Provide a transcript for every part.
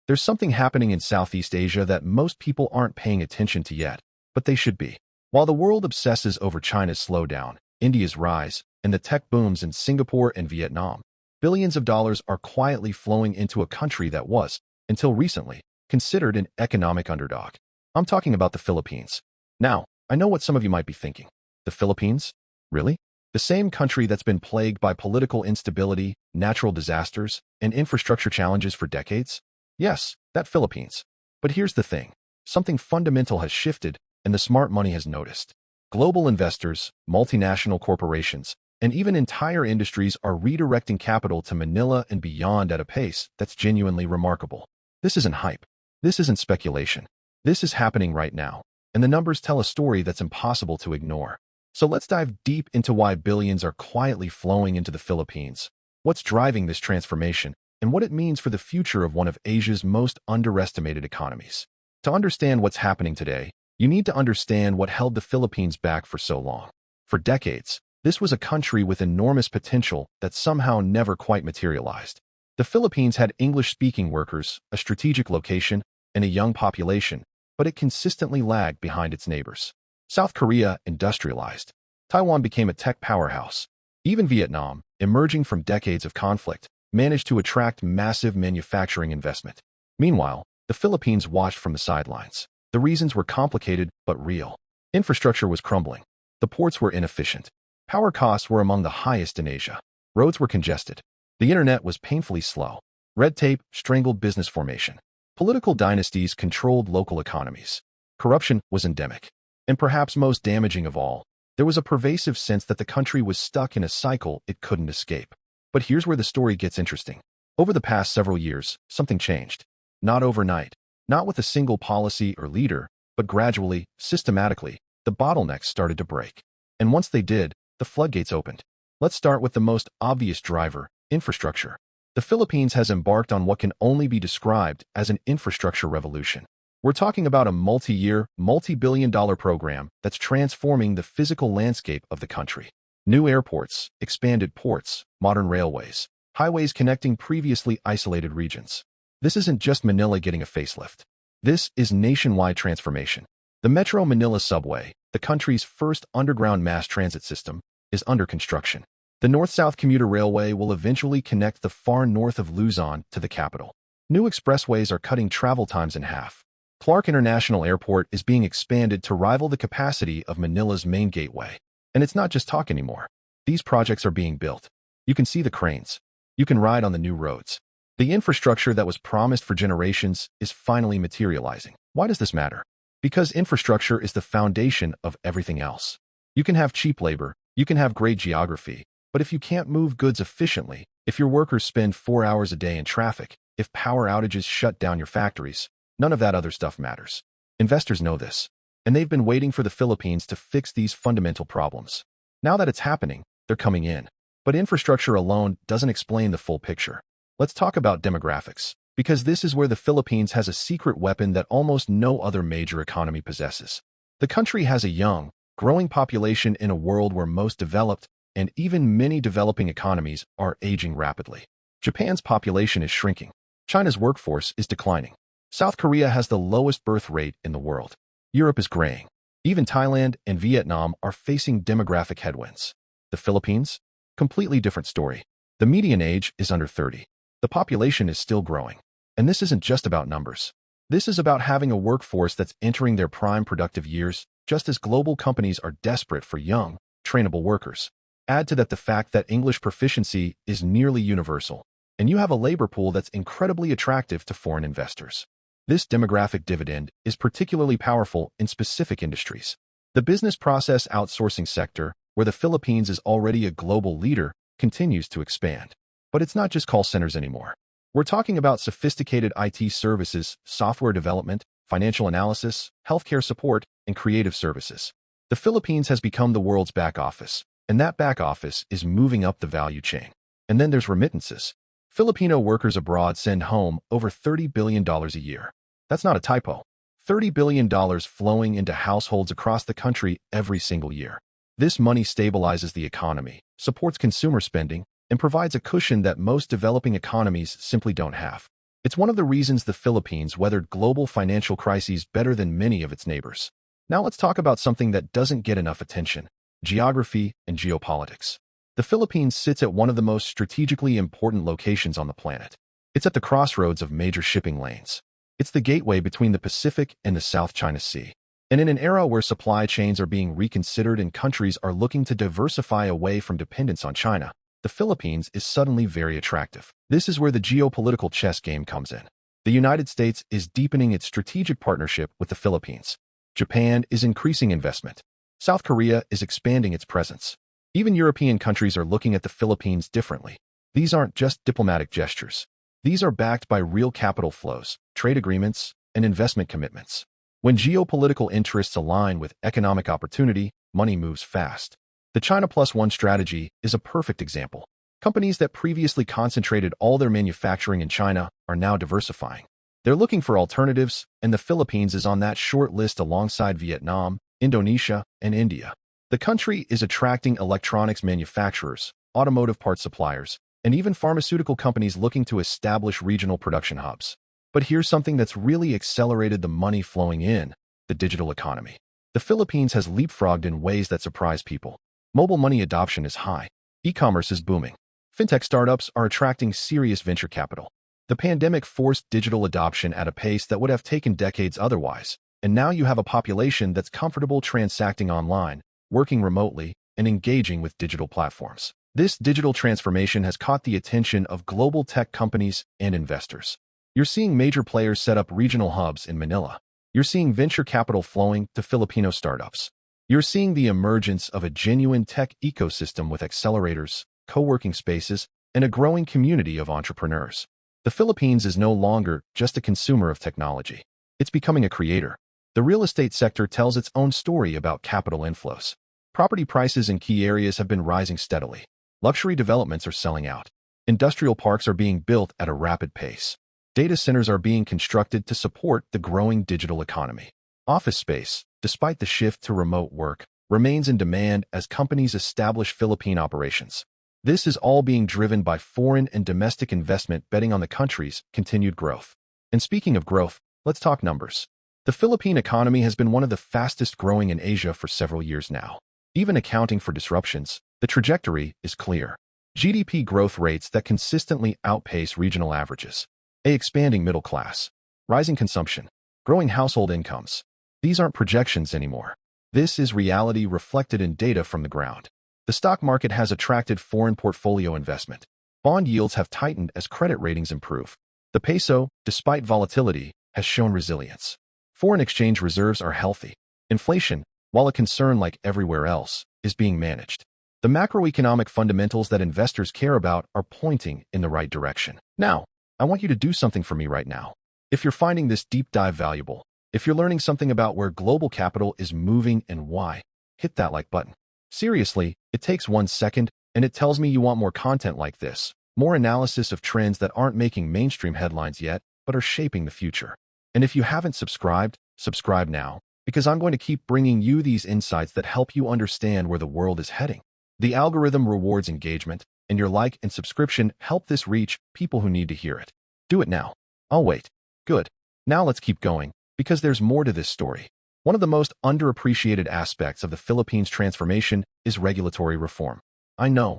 There's something happening in Southeast Asia that most people aren't paying attention to yet, but they should be. While the world obsesses over China's slowdown, India's rise, and the tech booms in Singapore and Vietnam, billions of dollars are quietly flowing into a country that was, until recently, considered an economic underdog. I'm talking about the Philippines. Now, I know what some of you might be thinking. The Philippines? Really? The same country that's been plagued by political instability, natural disasters, and infrastructure challenges for decades? Yes, that Philippines. But here's the thing. Something fundamental has shifted, and the smart money has noticed. Global investors, multinational corporations, and even entire industries are redirecting capital to Manila and beyond at a pace that's genuinely remarkable. This isn't hype. This isn't speculation. This is happening right now, and the numbers tell a story that's impossible to ignore. So let's dive deep into why billions are quietly flowing into the Philippines, what's driving this transformation, and what it means for the future of one of Asia's most underestimated economies. To understand what's happening today, you need to understand what held the Philippines back for so long. For decades, this was a country with enormous potential that somehow never quite materialized. The Philippines had English-speaking workers, a strategic location, and a young population, but it consistently lagged behind its neighbors. South Korea industrialized. Taiwan became a tech powerhouse. Even Vietnam, emerging from decades of conflict, managed to attract massive manufacturing investment. Meanwhile, the Philippines watched from the sidelines. The reasons were complicated but real. Infrastructure was crumbling. The ports were inefficient. Power costs were among the highest in Asia. Roads were congested. The internet was painfully slow. Red tape strangled business formation. Political dynasties controlled local economies. Corruption was endemic. And perhaps most damaging of all, there was a pervasive sense that the country was stuck in a cycle it couldn't escape. But here's where the story gets interesting. Over the past several years, something changed. Not overnight, not with a single policy or leader, but gradually, systematically, the bottlenecks started to break. And once they did, the floodgates opened. Let's start with the most obvious driver, infrastructure. The Philippines has embarked on what can only be described as an infrastructure revolution. We're talking about a multi-year, multi-billion-dollar program that's transforming the physical landscape of the country. New airports, expanded ports, modern railways, highways connecting previously isolated regions. This isn't just Manila getting a facelift. This is nationwide transformation. The Metro Manila subway, the country's first underground mass transit system, is under construction. The North-South commuter railway will eventually connect the far north of Luzon to the capital. New expressways are cutting travel times in half. Clark International Airport is being expanded to rival the capacity of Manila's main gateway. And it's not just talk anymore. These projects are being built. You can see the cranes. You can ride on the new roads. The infrastructure that was promised for generations is finally materializing. Why does this matter? Because infrastructure is the foundation of everything else. You can have cheap labor, you can have great geography, but if you can't move goods efficiently, if your workers spend 4 hours a day in traffic, if power outages shut down your factories, none of that other stuff matters. Investors know this, and they've been waiting for the Philippines to fix these fundamental problems. Now that it's happening, they're coming in. But infrastructure alone doesn't explain the full picture. Let's talk about demographics, because this is where the Philippines has a secret weapon that almost no other major economy possesses. The country has a young, growing population in a world where most developed and even many developing economies are aging rapidly. Japan's population is shrinking. China's workforce is declining. South Korea has the lowest birth rate in the world. Europe is graying. Even Thailand and Vietnam are facing demographic headwinds. The Philippines? Completely different story. The median age is under 30. The population is still growing. And this isn't just about numbers. This is about having a workforce that's entering their prime productive years, just as global companies are desperate for young, trainable workers. Add to that the fact that English proficiency is nearly universal, and you have a labor pool that's incredibly attractive to foreign investors. This demographic dividend is particularly powerful in specific industries. The business process outsourcing sector, where the Philippines is already a global leader, continues to expand. But it's not just call centers anymore. We're talking about sophisticated IT services, software development, financial analysis, healthcare support, and creative services. The Philippines has become the world's back office, and that back office is moving up the value chain. And then there's remittances. Filipino workers abroad send home over $30 billion a year. That's not a typo. $30 billion flowing into households across the country every single year. This money stabilizes the economy, supports consumer spending, and provides a cushion that most developing economies simply don't have. It's one of the reasons the Philippines weathered global financial crises better than many of its neighbors. Now let's talk about something that doesn't get enough attention: geography and geopolitics. The Philippines sits at one of the most strategically important locations on the planet. It's at the crossroads of major shipping lanes. It's the gateway between the Pacific and the South China Sea. And in an era where supply chains are being reconsidered and countries are looking to diversify away from dependence on China, the Philippines is suddenly very attractive. This is where the geopolitical chess game comes in. The United States is deepening its strategic partnership with the Philippines. Japan is increasing investment. South Korea is expanding its presence. Even European countries are looking at the Philippines differently. These aren't just diplomatic gestures. These are backed by real capital flows, trade agreements, and investment commitments. When geopolitical interests align with economic opportunity, money moves fast. The China Plus One strategy is a perfect example. Companies that previously concentrated all their manufacturing in China are now diversifying. They're looking for alternatives, and the Philippines is on that short list alongside Vietnam, Indonesia, and India. The country is attracting electronics manufacturers, automotive parts suppliers, and even pharmaceutical companies looking to establish regional production hubs. But here's something that's really accelerated the money flowing in: the digital economy. The Philippines has leapfrogged in ways that surprise people. Mobile money adoption is high. E-commerce is booming. Fintech startups are attracting serious venture capital. The pandemic forced digital adoption at a pace that would have taken decades otherwise, and now you have a population that's comfortable transacting online, working remotely, and engaging with digital platforms. This digital transformation has caught the attention of global tech companies and investors. You're seeing major players set up regional hubs in Manila. You're seeing venture capital flowing to Filipino startups. You're seeing the emergence of a genuine tech ecosystem with accelerators, co-working spaces, and a growing community of entrepreneurs. The Philippines is no longer just a consumer of technology. It's becoming a creator. The real estate sector tells its own story about capital inflows. Property prices in key areas have been rising steadily. Luxury developments are selling out. Industrial parks are being built at a rapid pace. Data centers are being constructed to support the growing digital economy. Office space, despite the shift to remote work, remains in demand as companies establish Philippine operations. This is all being driven by foreign and domestic investment betting on the country's continued growth. And speaking of growth, let's talk numbers. The Philippine economy has been one of the fastest growing in Asia for several years now. Even accounting for disruptions, the trajectory is clear. GDP growth rates that consistently outpace regional averages. An expanding middle class. Rising consumption. Growing household incomes. These aren't projections anymore. This is reality reflected in data from the ground. The stock market has attracted foreign portfolio investment. Bond yields have tightened as credit ratings improve. The peso, despite volatility, has shown resilience. Foreign exchange reserves are healthy. Inflation, while a concern like everywhere else, is being managed. The macroeconomic fundamentals that investors care about are pointing in the right direction. Now, I want you to do something for me right now. If you're finding this deep dive valuable, if you're learning something about where global capital is moving and why, hit that like button. Seriously, it takes 1 second, and it tells me you want more content like this, more analysis of trends that aren't making mainstream headlines yet, but are shaping the future. And if you haven't subscribed, subscribe now, because I'm going to keep bringing you these insights that help you understand where the world is heading. The algorithm rewards engagement, and your like and subscription help this reach people who need to hear it. Do it now. I'll wait. Good. Now let's keep going, because there's more to this story. One of the most underappreciated aspects of the Philippines' transformation is regulatory reform. I know,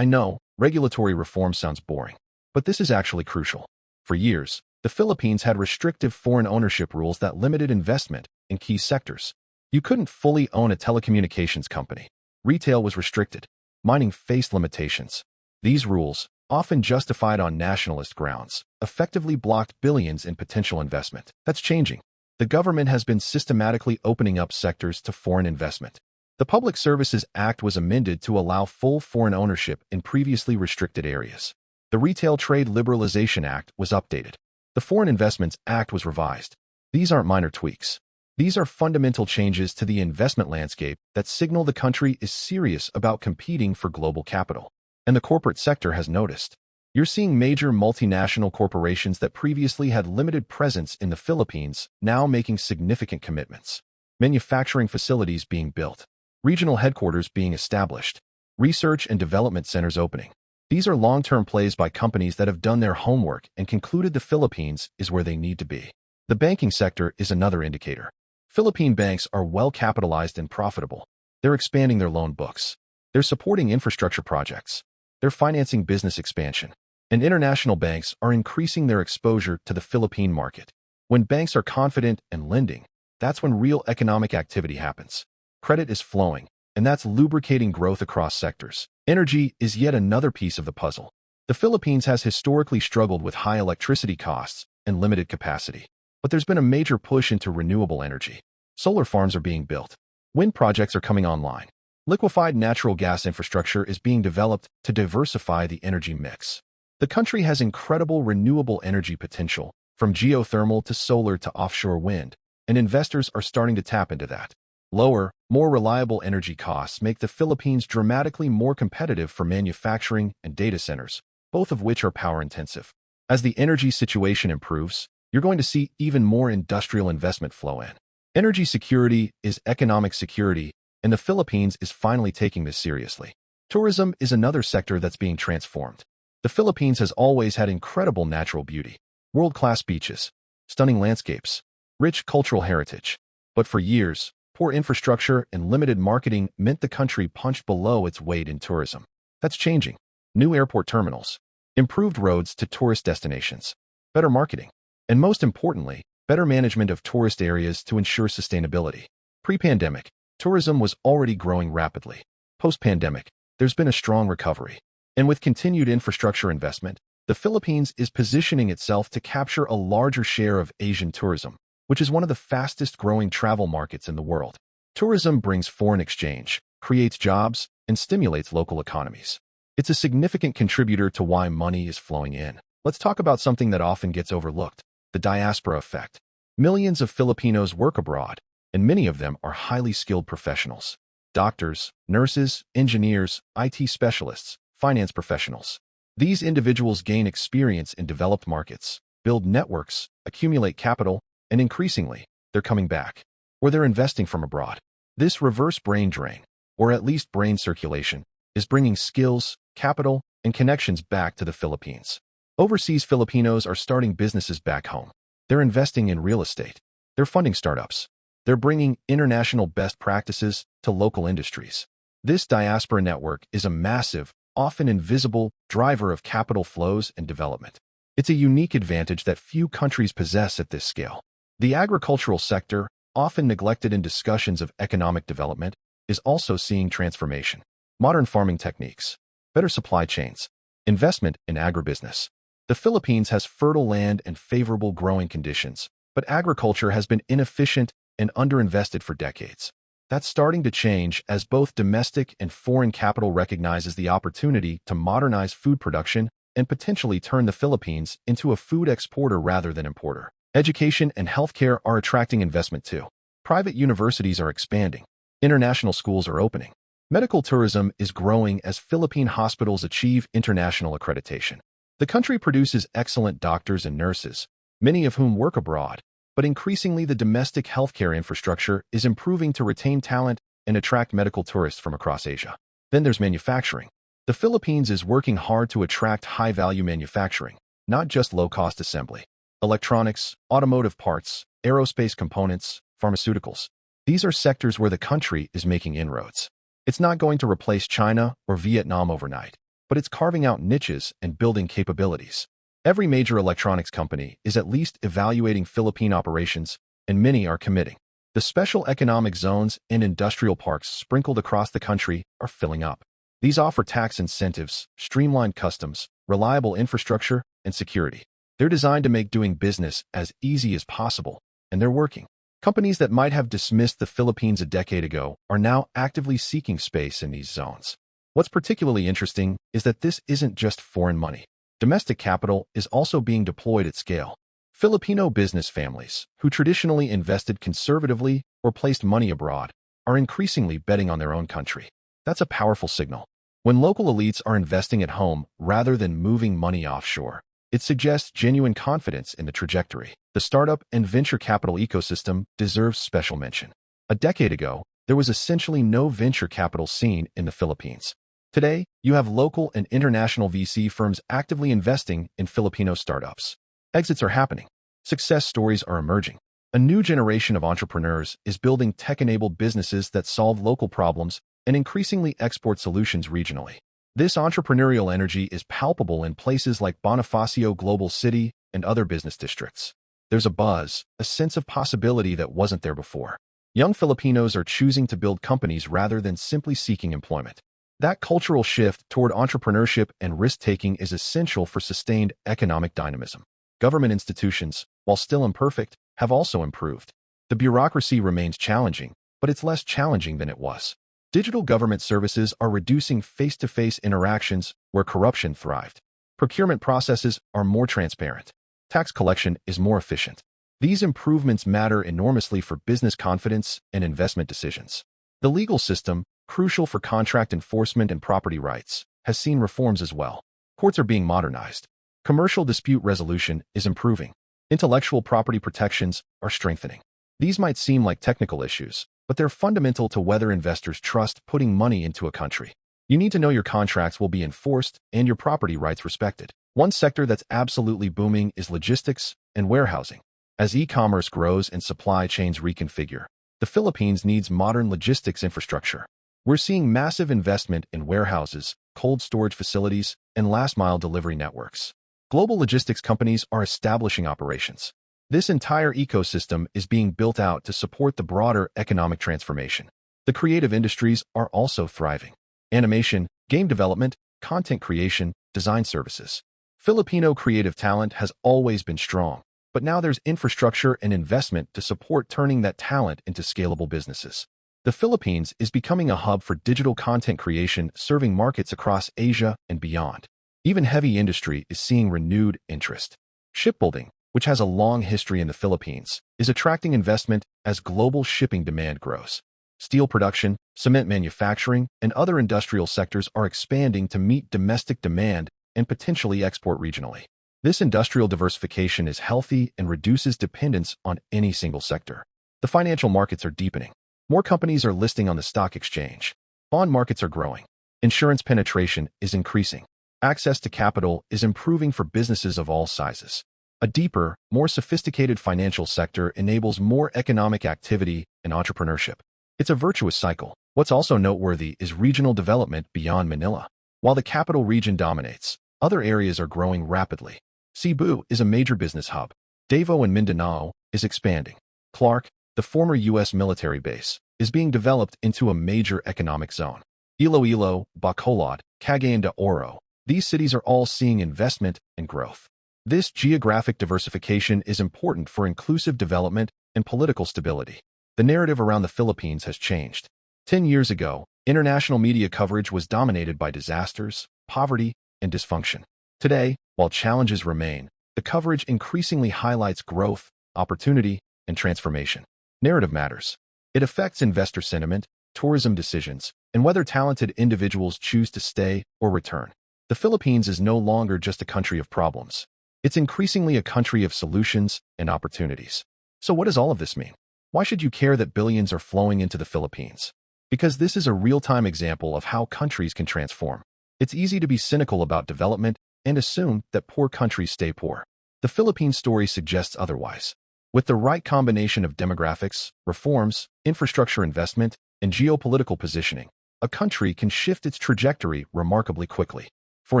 regulatory reform sounds boring, but this is actually crucial. For years, the Philippines had restrictive foreign ownership rules that limited investment in key sectors. You couldn't fully own a telecommunications company. Retail was restricted. Mining faced limitations. These rules, often justified on nationalist grounds, effectively blocked billions in potential investment. That's changing. The government has been systematically opening up sectors to foreign investment. The Public Services Act was amended to allow full foreign ownership in previously restricted areas. The Retail Trade Liberalization Act was updated. The Foreign Investments Act was revised. These aren't minor tweaks. These are fundamental changes to the investment landscape that signal the country is serious about competing for global capital. And the corporate sector has noticed. You're seeing major multinational corporations that previously had limited presence in the Philippines now making significant commitments. Manufacturing facilities being built. Regional headquarters being established. Research and development centers opening. These are long-term plays by companies that have done their homework and concluded the Philippines is where they need to be. The banking sector is another indicator. Philippine banks are well-capitalized and profitable. They're expanding their loan books. They're supporting infrastructure projects. They're financing business expansion. And international banks are increasing their exposure to the Philippine market. When banks are confident and lending, that's when real economic activity happens. Credit is flowing, and that's lubricating growth across sectors. Energy is yet another piece of the puzzle. The Philippines has historically struggled with high electricity costs and limited capacity. But there's been a major push into renewable energy. Solar farms are being built. Wind projects are coming online. Liquefied natural gas infrastructure is being developed to diversify the energy mix. The country has incredible renewable energy potential, from geothermal to solar to offshore wind, and investors are starting to tap into that. Lower, more reliable energy costs make the Philippines dramatically more competitive for manufacturing and data centers, both of which are power-intensive. As the energy situation improves, you're going to see even more industrial investment flow in. Energy security is economic security, and the Philippines is finally taking this seriously. Tourism is another sector that's being transformed. The Philippines has always had incredible natural beauty, world-class beaches, stunning landscapes, rich cultural heritage. But for years, poor infrastructure and limited marketing meant the country punched below its weight in tourism. That's changing. New airport terminals, improved roads to tourist destinations, better marketing, and most importantly, better management of tourist areas to ensure sustainability. Pre-pandemic, tourism was already growing rapidly. Post-pandemic, there's been a strong recovery. And with continued infrastructure investment, the Philippines is positioning itself to capture a larger share of Asian tourism, which is one of the fastest-growing travel markets in the world. Tourism brings foreign exchange, creates jobs, and stimulates local economies. It's a significant contributor to why money is flowing in. Let's talk about something that often gets overlooked: the diaspora effect. Millions of Filipinos work abroad, and many of them are highly skilled professionals. Doctors, nurses, engineers, IT specialists, finance professionals. These individuals gain experience in developed markets, build networks, accumulate capital, and increasingly, they're coming back, or they're investing from abroad. This reverse brain drain, or at least brain circulation, is bringing skills, capital, and connections back to the Philippines. Overseas Filipinos are starting businesses back home. They're investing in real estate. They're funding startups. They're bringing international best practices to local industries. This diaspora network is a massive, often invisible, driver of capital flows and development. It's a unique advantage that few countries possess at this scale. The agricultural sector, often neglected in discussions of economic development, is also seeing transformation. Modern farming techniques, better supply chains, investment in agribusiness. The Philippines has fertile land and favorable growing conditions, but agriculture has been inefficient and underinvested for decades. That's starting to change as both domestic and foreign capital recognizes the opportunity to modernize food production and potentially turn the Philippines into a food exporter rather than importer. Education and healthcare are attracting investment too. Private universities are expanding. International schools are opening. Medical tourism is growing as Philippine hospitals achieve international accreditation. The country produces excellent doctors and nurses, many of whom work abroad, but increasingly the domestic healthcare infrastructure is improving to retain talent and attract medical tourists from across Asia. Then there's manufacturing. The Philippines is working hard to attract high-value manufacturing, not just low-cost assembly. Electronics, automotive parts, aerospace components, pharmaceuticals. These are sectors where the country is making inroads. It's not going to replace China or Vietnam overnight, but it's carving out niches and building capabilities. Every major electronics company is at least evaluating Philippine operations, and many are committing. The special economic zones and industrial parks sprinkled across the country are filling up. These offer tax incentives, streamlined customs, reliable infrastructure, and security. They're designed to make doing business as easy as possible, and they're working. Companies that might have dismissed the Philippines a decade ago are now actively seeking space in these zones. What's particularly interesting is that this isn't just foreign money. Domestic capital is also being deployed at scale. Filipino business families, who traditionally invested conservatively or placed money abroad, are increasingly betting on their own country. That's a powerful signal. When local elites are investing at home rather than moving money offshore, it suggests genuine confidence in the trajectory. The startup and venture capital ecosystem deserves special mention. A decade ago, there was essentially no venture capital scene in the Philippines. Today, you have local and international VC firms actively investing in Filipino startups. Exits are happening. Success stories are emerging. A new generation of entrepreneurs is building tech-enabled businesses that solve local problems and increasingly export solutions regionally. This entrepreneurial energy is palpable in places like Bonifacio Global City and other business districts. There's a buzz, a sense of possibility that wasn't there before. Young Filipinos are choosing to build companies rather than simply seeking employment. That cultural shift toward entrepreneurship and risk-taking is essential for sustained economic dynamism. Government institutions, while still imperfect, have also improved. The bureaucracy remains challenging, but it's less challenging than it was. Digital government services are reducing face-to-face interactions where corruption thrived. Procurement processes are more transparent. Tax collection is more efficient. These improvements matter enormously for business confidence and investment decisions. The legal system, crucial for contract enforcement and property rights, has seen reforms as well. Courts are being modernized. Commercial dispute resolution is improving. Intellectual property protections are strengthening. These might seem like technical issues, but they're fundamental to whether investors trust putting money into a country. You need to know your contracts will be enforced and your property rights respected. One sector that's absolutely booming is logistics and warehousing. As e-commerce grows and supply chains reconfigure, the Philippines needs modern logistics infrastructure. We're seeing massive investment in warehouses, cold storage facilities, and last-mile delivery networks. Global logistics companies are establishing operations. This entire ecosystem is being built out to support the broader economic transformation. The creative industries are also thriving. Animation, game development, content creation, design services. Filipino creative talent has always been strong, but now there's infrastructure and investment to support turning that talent into scalable businesses. The Philippines is becoming a hub for digital content creation, serving markets across Asia and beyond. Even heavy industry is seeing renewed interest. Shipbuilding, which has a long history in the Philippines, is attracting investment as global shipping demand grows. Steel production, cement manufacturing, and other industrial sectors are expanding to meet domestic demand and potentially export regionally. This industrial diversification is healthy and reduces dependence on any single sector. The financial markets are deepening. More companies are listing on the stock exchange. Bond markets are growing. Insurance penetration is increasing. Access to capital is improving for businesses of all sizes. A deeper, more sophisticated financial sector enables more economic activity and entrepreneurship. It's a virtuous cycle. What's also noteworthy is regional development beyond Manila. While the capital region dominates, other areas are growing rapidly. Cebu is a major business hub. Davao and Mindanao is expanding. Clark, the former U.S. military base, is being developed into a major economic zone. Iloilo, Bacolod, Cagayan de Oro. These cities are all seeing investment and growth. This geographic diversification is important for inclusive development and political stability. The narrative around the Philippines has changed. 10 years ago, international media coverage was dominated by disasters, poverty, and dysfunction. Today, while challenges remain, the coverage increasingly highlights growth, opportunity, and transformation. Narrative matters. It affects investor sentiment, tourism decisions, and whether talented individuals choose to stay or return. The Philippines is no longer just a country of problems. It's increasingly a country of solutions and opportunities. So what does all of this mean? Why should you care that billions are flowing into the Philippines? Because this is a real-time example of how countries can transform. It's easy to be cynical about development and assume that poor countries stay poor. The Philippine story suggests otherwise. With the right combination of demographics, reforms, infrastructure investment, and geopolitical positioning, a country can shift its trajectory remarkably quickly. For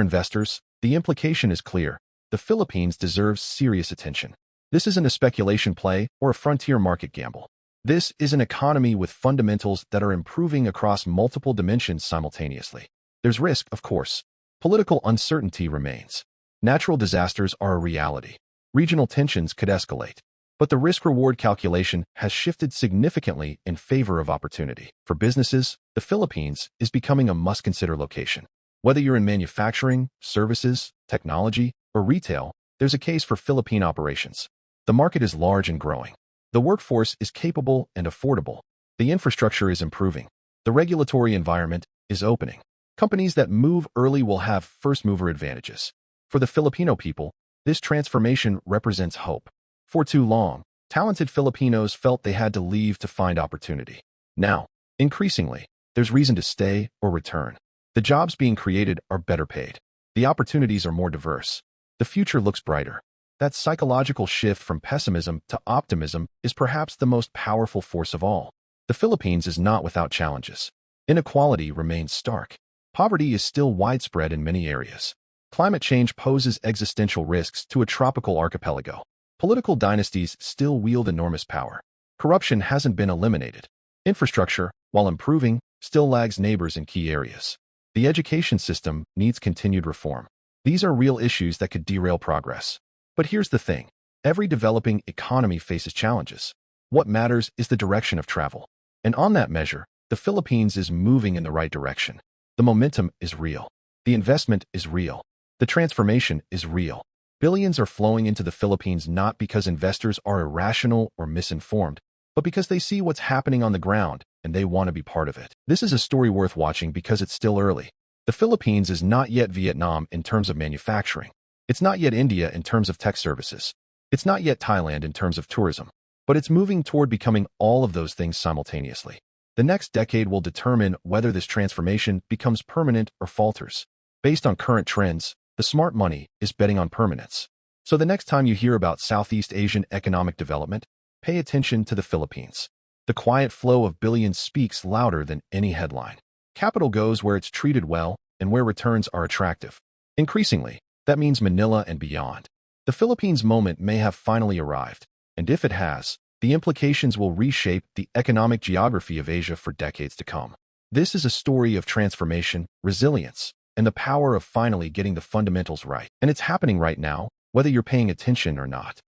investors, the implication is clear. The Philippines deserves serious attention. This isn't a speculation play or a frontier market gamble. This is an economy with fundamentals that are improving across multiple dimensions simultaneously. There's risk, of course. Political uncertainty remains. Natural disasters are a reality. Regional tensions could escalate. But the risk-reward calculation has shifted significantly in favor of opportunity. For businesses, the Philippines is becoming a must-consider location. Whether you're in manufacturing, services, technology, or retail, there's a case for Philippine operations. The market is large and growing. The workforce is capable and affordable. The infrastructure is improving. The regulatory environment is opening. Companies that move early will have first-mover advantages. For the Filipino people, this transformation represents hope. For too long, talented Filipinos felt they had to leave to find opportunity. Now, increasingly, there's reason to stay or return. The jobs being created are better paid. The opportunities are more diverse. The future looks brighter. That psychological shift from pessimism to optimism is perhaps the most powerful force of all. The Philippines is not without challenges. Inequality remains stark. Poverty is still widespread in many areas. Climate change poses existential risks to a tropical archipelago. Political dynasties still wield enormous power. Corruption hasn't been eliminated. Infrastructure, while improving, still lags neighbors in key areas. The education system needs continued reform. These are real issues that could derail progress. But here's the thing. Every developing economy faces challenges. What matters is the direction of travel. And on that measure, the Philippines is moving in the right direction. The momentum is real. The investment is real. The transformation is real. Billions are flowing into the Philippines not because investors are irrational or misinformed, but because they see what's happening on the ground and they want to be part of it. This is a story worth watching because it's still early. The Philippines is not yet Vietnam in terms of manufacturing. It's not yet India in terms of tech services. It's not yet Thailand in terms of tourism. But it's moving toward becoming all of those things simultaneously. The next decade will determine whether this transformation becomes permanent or falters. Based on current trends, the smart money is betting on permanence. So the next time you hear about Southeast Asian economic development, pay attention to the Philippines. The quiet flow of billions speaks louder than any headline. Capital goes where it's treated well and where returns are attractive. Increasingly, that means Manila and beyond. The Philippines moment may have finally arrived, and if it has, the implications will reshape the economic geography of Asia for decades to come. This is a story of transformation, resilience, and the power of finally getting the fundamentals right. And it's happening right now, whether you're paying attention or not.